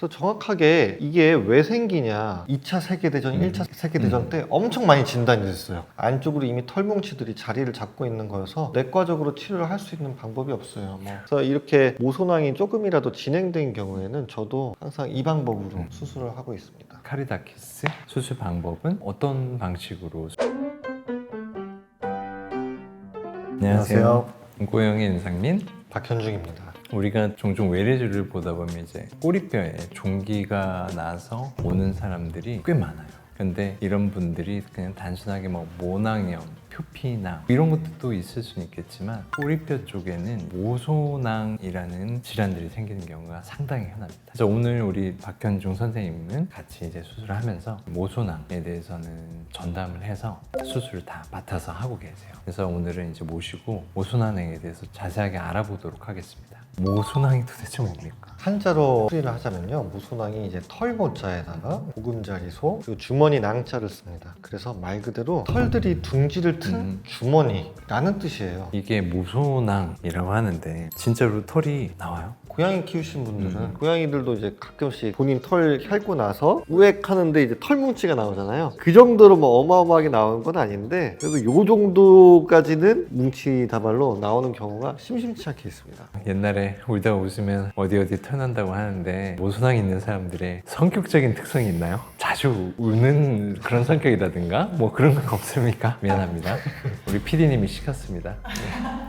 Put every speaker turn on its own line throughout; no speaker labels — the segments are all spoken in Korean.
그래서 정확하게 이게 왜 생기냐, 2차 세계대전, 1차 세계대전 때 엄청 많이 진단이 됐어요. 안쪽으로 이미 털뭉치들이 자리를 잡고 있는 거여서 내과적으로 치료를 할 수 있는 방법이 없어요. 그래서 이렇게 모손왕이 조금이라도 진행된 경우에는 저도 항상 이 방법으로 수술을 하고 있습니다.
카리다키스 수술 방법은 어떤 방식으로? 안녕하세요. 고영의 윤상민.
박현중입니다.
우리가 종종 외래주를 보다 보면 이제 꼬리뼈에 종기가 나서 오는 사람들이 꽤 많아요. 근데 이런 분들이 그냥 단순하게 뭐 모낭염, 표피낭 이런 것도 있을 수는 있겠지만 꼬리뼈 쪽에는 모소낭이라는 질환들이 생기는 경우가 상당히 흔합니다. 그래서 오늘 우리 박현중 선생님은 같이 이제 수술을 하면서 모소낭에 대해서는 전담을 해서 수술을 다 맡아서 하고 계세요. 그래서 오늘은 이제 모시고 모소낭에 대해서 자세하게 알아보도록 하겠습니다. 모소낭이 도대체 뭡니까?
한자로 풀이를 하자면요, 모소낭이 이제 털모자에다가 보금자리 소 그리고 주머니 낭자를 씁니다. 그래서 말 그대로 털들이 둥지를 튼 주머니라는 뜻이에요.
이게 모소낭이라고 하는데 진짜로 털이 나와요?
고양이 키우신 분들은 고양이들도 이제 가끔씩 본인 털 핥고 나서 우액 하는데 이제 털뭉치가 나오잖아요. 그 정도로 뭐 어마어마하게 나오는 건 아닌데 그래도 요 정도까지는 뭉치 다발로 나오는 경우가 심심치 않게 있습니다.
옛날에 울다 웃으면 어디 털 난다고 하는데 모소낭 있는 사람들의 성격적인 특성이 있나요? 자주 우는 그런 성격이라든가 뭐 그런 건 없습니까? 미안합니다. 우리 PD님이 시켰습니다.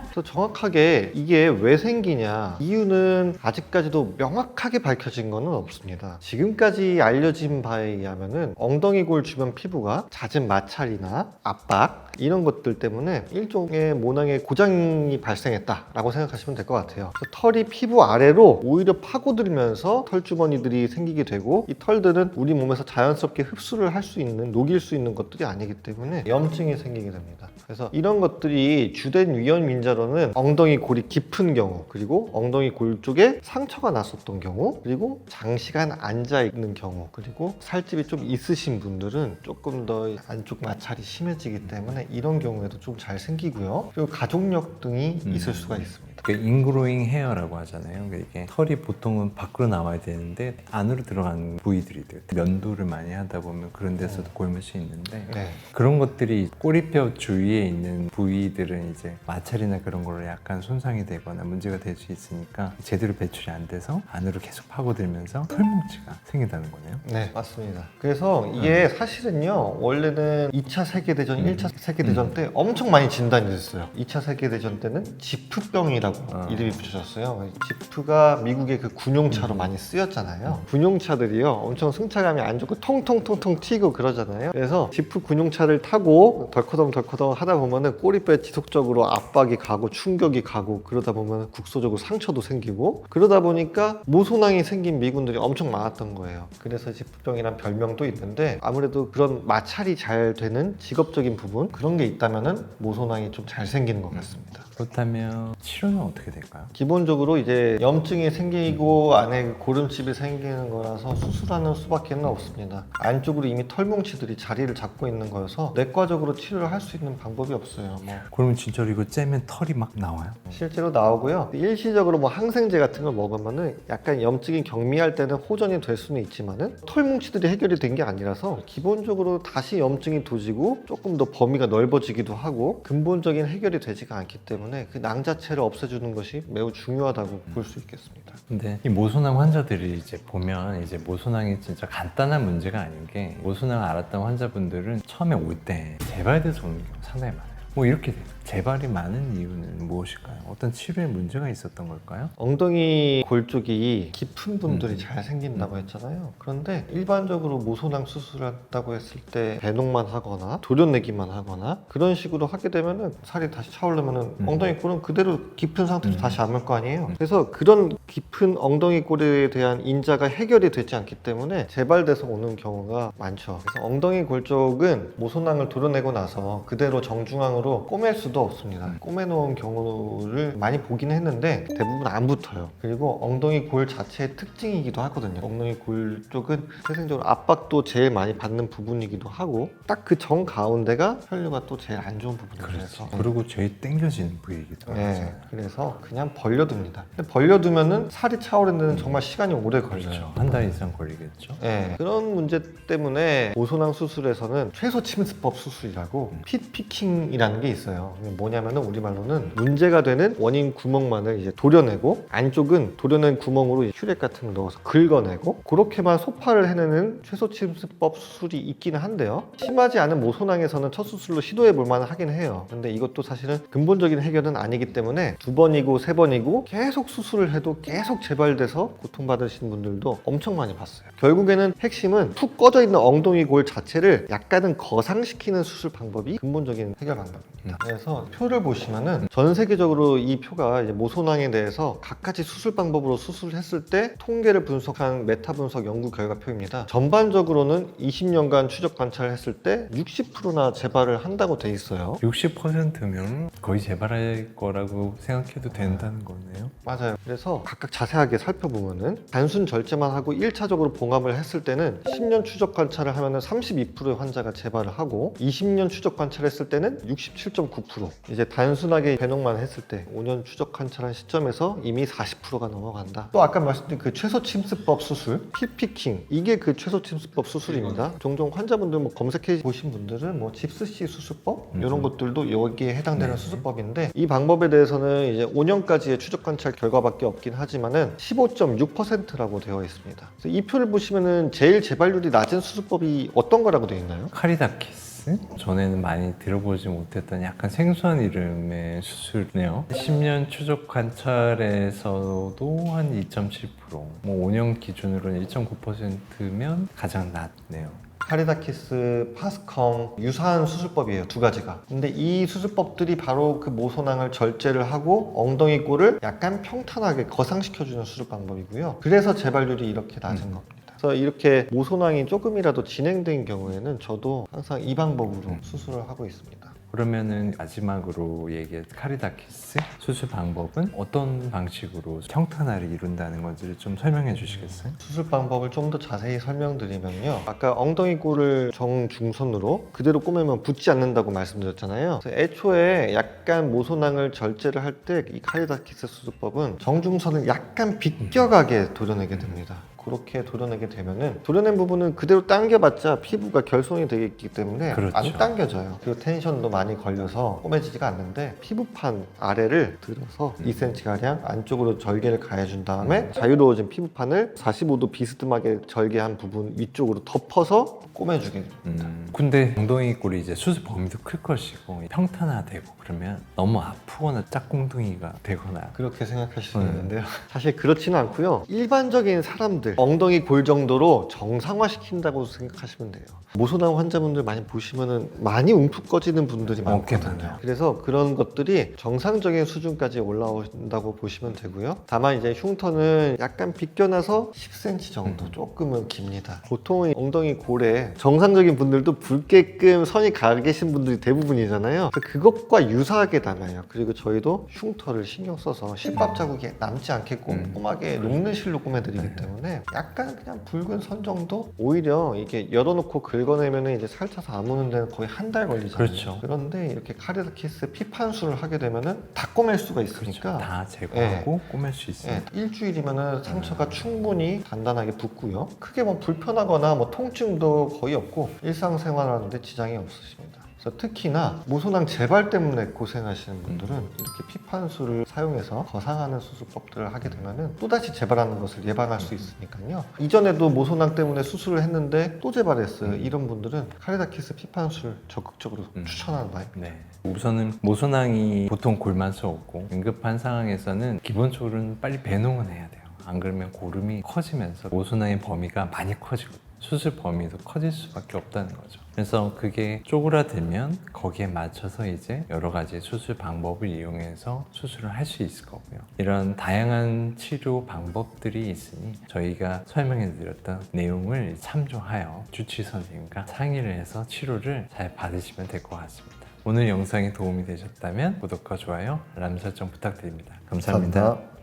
그래서 정확하게 이게 왜 생기냐, 이유는 아직까지도 명확하게 밝혀진 건 없습니다. 지금까지 알려진 바에 의하면은 엉덩이 골 주변 피부가 잦은 마찰이나 압박 이런 것들 때문에 일종의 모낭의 고장이 발생했다라고 생각하시면 될 것 같아요. 털이 피부 아래로 오히려 파고들면서 털주머니들이 생기게 되고, 이 털들은 우리 몸에서 자연스럽게 흡수를 할 수 있는, 녹일 수 있는 것들이 아니기 때문에 염증이 생기게 됩니다. 그래서 이런 것들이 주된 위험 인자로는 엉덩이 골이 깊은 경우, 그리고 엉덩이 골 쪽에 상처가 났었던 경우, 그리고 장시간 앉아 있는 경우, 그리고 살집이 좀 있으신 분들은 조금 더 안쪽 마찰이 심해지기 때문에 이런 경우에도 좀 잘 생기고요. 그리고 가족력 등이 있을 수가 있습니다.
그 인그로잉 헤어라고 하잖아요. 이게 털이 보통은 밖으로 나와야 되는데 안으로 들어간 부위들이 돼요. 면도를 많이 하다 보면 그런 데서도 골무시 있는데 그런 것들이 꼬리뼈 주위에 있는 부위들은 이제 마찰이나 그런 걸로 약간 손상이 되거나 문제가 될 수 있으니까 제대로 배출이 안 돼서 안으로 계속 파고들면서 털뭉치가 생긴다는 거네요.
네, 맞습니다. 그래서 이게 사실은요, 원래는 2차 세계대전, 1차 세계대전 때 엄청 많이 진단이 됐어요. 2차 세계대전 때는 지프병이라고 이름이 붙여졌어요. 지프가 미국의 그 군용차로 많이 쓰였잖아요. 군용차들이요, 엄청 승차감이 안 좋고 통통통통 튀고 그러잖아요. 그래서 지프 군용차를 타고 덜커덩 하다 보면은 꼬리뼈에 지속적으로 압박이 가고 충격이 가고, 그러다 보면 국소적으로 상처도 생기고, 그러다 보니까 모소낭이 생긴 미군들이 엄청 많았던 거예요. 그래서 지프병이란 별명도 있는데, 아무래도 그런 마찰이 잘 되는 직업적인 부분, 그런 게 있다면은 모소낭이 좀 잘 생기는 것 같습니다.
그렇다면 치료는 어떻게 될까요?
기본적으로 이제 염증이 생기고 안에 고름집이 생기는 거라서 수술하는 수밖에는 없습니다. 안쪽으로 이미 털뭉치들이 자리를 잡고 있는 거여서 내과적으로 치료를 할 수 있는 방법이 없어요.
그러면 진짜로 이거 째면 털이 막 나와요?
실제로 나오고요. 일시적으로 뭐 항생제 같은 걸 먹으면은 약간 염증이 경미할 때는 호전이 될 수는 있지만은 털뭉치들이 해결이 된 게 아니라서 기본적으로 다시 염증이 도지고 조금 더 범위가 넓어지기도 하고 근본적인 해결이 되지가 않기 때문에 그 낭 자체를 없애주는 것이 매우 중요하다고 볼 수 있겠습니다.
근데 이 모소낭 환자들이 이제 보면 이제 모소낭이 진짜 간단한 문제가 아닌 게, 모소낭을 앓았던 환자분들은 처음에 올 때 재발돼서 오는 경우 상당히 많아요. 뭐 이렇게 돼요. 재발이 많은 이유는 무엇일까요? 어떤 치료에 문제가 있었던 걸까요?
엉덩이 골 쪽이 깊은 분들이 잘 생긴다고 했잖아요. 그런데 일반적으로 모소낭 수술한다고 했을 때 배농만 하거나 도려내기만 하거나 그런 식으로 하게 되면은 살이 다시 차오르면은 엉덩이 골은 그대로 깊은 상태로 다시 안 올 거 아니에요. 그래서 그런 깊은 엉덩이 골에 대한 인자가 해결이 되지 않기 때문에 재발돼서 오는 경우가 많죠. 그래서 엉덩이 골 쪽은 모소낭을 도려내고 나서 그대로 정중앙으로 정말로 꼬맬 수도 없습니다. 꼬매놓은 경우를 많이 보긴 했는데 대부분 안 붙어요. 그리고 엉덩이 골 자체의 특징이기도 하거든요. 엉덩이 골 쪽은 태생적으로 압박도 제일 많이 받는 부분이기도 하고 딱 그 정 가운데가 혈류가 또 제일 안 좋은 부분이에요. 그래서
그리고 제일 땡겨지는 부위이기도 하잖아요.
네, 그래서 그냥 벌려둡니다. 근데 벌려두면은 살이 차오르는 데는 정말 시간이 오래 걸려요.
그렇죠. 한 달 이상 걸리겠죠.
네, 그런 문제 때문에 모소낭 수술에서는 최소 침습법 수술이라고 핏 피킹이라는 게 있어요. 이게 뭐냐면은 우리말로는 문제가 되는 원인 구멍만을 이제 도려내고 안쪽은 도려낸 구멍으로 슈렉 같은 거 넣어서 긁어내고 그렇게만 소파를 해내는 최소 침습법 수술이 있기는 한데요. 심하지 않은 모소낭에서는 첫 수술로 시도해 볼 만은 하긴 해요. 근데 이것도 사실은 근본적인 해결은 아니기 때문에 2번이고 3번이고 계속 수술을 해도 계속 재발돼서 고통받으시는 분들도 엄청 많이 봤어요. 결국에는 핵심은 푹 꺼져 있는 엉덩이 골 자체를 약간은 거상시키는 수술 방법이 근본적인 해결 방법입니다. 그래서 표를 보시면은 전 세계적으로 이 표가 이제 모소낭에 대해서 각가지 수술 방법으로 수술했을 때 통계를 분석한 메타 분석 연구 결과표입니다. 전반적으로는 20년간 추적 관찰을 했을 때 60%나 재발을 한다고 돼 있어요.
60%면 거의 재발할 거라고 생각해도 된다는 거네요.
맞아요. 그래서 각각 자세하게 살펴보면은 단순 절제만 하고 1차적으로 봉합을 했을 때는 10년 추적 관찰을 하면은 32%의 환자가 재발을 하고 20년 추적 관찰했을 때는 67.9%. 이제 단순하게 배농만 했을 때 5년 추적 관찰한 시점에서 이미 40%가 넘어간다. 또 아까 말씀드린 그 최소 침습법 수술, 핏피킹 이게 그 최소 침습법 수술입니다. 종종 환자분들 뭐 검색해 보신 분들은 뭐 집스시 수술법 이런 것들도 여기에 해당되는 수술법인데 이 방법에 대해서는 이제 5년까지의 추적 관찰 결과밖에 없긴 하지만은 15.6%라고 되어 있습니다. 그래서 이 표를 보시면은 제일 재발률이 낮은 수술법이 어떤 거라고 되어 있나요?
카리다키스? 전에는 많이 들어보지 못했던 약간 생소한 이름의 수술이네요. 10년 추적 관찰에서도 한 2.7%, 뭐 5년 기준으로는 1.9%면 가장 낮네요.
카리다키스, 파스컴 유사한 수술법이에요. 두 가지가. 근데 이 수술법들이 바로 그 모소낭을 절제를 하고 엉덩이 골을 약간 평탄하게 거상시켜주는 수술 방법이고요. 그래서 재발률이 이렇게 낮은 겁니다. 그래서 이렇게 모소낭이 조금이라도 진행된 경우에는 저도 항상 이 방법으로 수술을 하고 있습니다.
그러면은 마지막으로 얘기한 카리다키스 수술 방법은 어떤 방식으로 평탄화를 이룬다는 건지를 좀 설명해 주시겠어요?
수술 방법을 좀 더 자세히 설명드리면요. 아까 엉덩이 골을 정중선으로 그대로 꼬매면 붙지 않는다고 말씀드렸잖아요. 그래서 애초에 약간 모소낭을 절제를 할 때 이 카리다키스 수술법은 정중선을 약간 비껴가게 도려내게 됩니다. 그렇게 도려내게 되면은 도려낸 부분은 그대로 당겨봤자 피부가 결손이 되기 때문에
그렇죠.
안 당겨져요. 그리고 텐션도 많이 걸려서 꼬매지지가 않는데 피부판 아래를 들어서 2cm가량 안쪽으로 절개를 가해준 다음에 자유로워진 피부판을 45도 비스듬하게 절개한 부분 위쪽으로 덮어서 꼬매주게 됩니다.
근데 엉덩이 꼴이 이제 수술 범위도 클 것이고 평탄화되고 그러면 너무 아프거나 짝꿍둥이가 되거나
그렇게 생각하실 수 있는데요. 사실 그렇지는 않고요. 일반적인 사람들 엉덩이 골 정도로 정상화시킨다고 생각하시면 돼요. 모소낭 환자분들 많이 보시면은 많이 웅푹 꺼지는 분들이 많거든요. 그래서 그런 것들이 정상적인 수준까지 올라온다고 보시면 되고요. 다만 이제 흉터는 약간 비껴나서 10cm 정도 조금은 깁니다. 보통 엉덩이 골에 정상적인 분들도 붉게끔 선이 가 계신 분들이 대부분이잖아요. 그래서 그것과 유사하게 남아요. 그리고 저희도 흉터를 신경 써서 실밥 자국이 남지 않게 꼼꼼하게 녹는 실로 꼬매드리기 때문에 약간 그냥 붉은 선 정도? 오히려 이게 열어놓고 긁어내면 이제 살쪄서 아무는 데는 거의 한 달 걸리잖아요.
그렇죠.
그런데 이렇게 카리다키스 피판술을 하게 되면은 다 꼬맬 수가 있으니까
다 제거하고 꼬맬 수 있어요.
일주일이면은 상처가 충분히 단단하게 붓고요. 크게 뭐 불편하거나 뭐 통증도 거의 없고 일상생활하는데 지장이 없으십니다. 그래서 특히나 모소낭 재발 때문에 고생하시는 분들은 이렇게 피판술을 사용해서 거상하는 수술법들을 하게 되면은 또다시 재발하는 것을 예방할 수 있으니까요. 이전에도 모소낭 때문에 수술을 했는데 또 재발했어요. 이런 분들은 카리다키스 피판술 적극적으로 추천하는 바입니다.
네. 우선은 모소낭이 보통 골만 쏘고 응급한 상황에서는 기본적으로는 빨리 배농은 해야 돼요. 안 그러면 고름이 커지면서 모소낭의 범위가 많이 커지거든요. 수술 범위도 커질 수밖에 없다는 거죠. 그래서 그게 쪼그라들면 거기에 맞춰서 이제 여러 가지 수술 방법을 이용해서 수술을 할 수 있을 거고요. 이런 다양한 치료 방법들이 있으니 저희가 설명해 드렸던 내용을 참조하여 주치 선생님과 상의를 해서 치료를 잘 받으시면 될 것 같습니다. 오늘 영상이 도움이 되셨다면 구독과 좋아요, 알람 설정 부탁드립니다. 감사합니다.
감사합니다.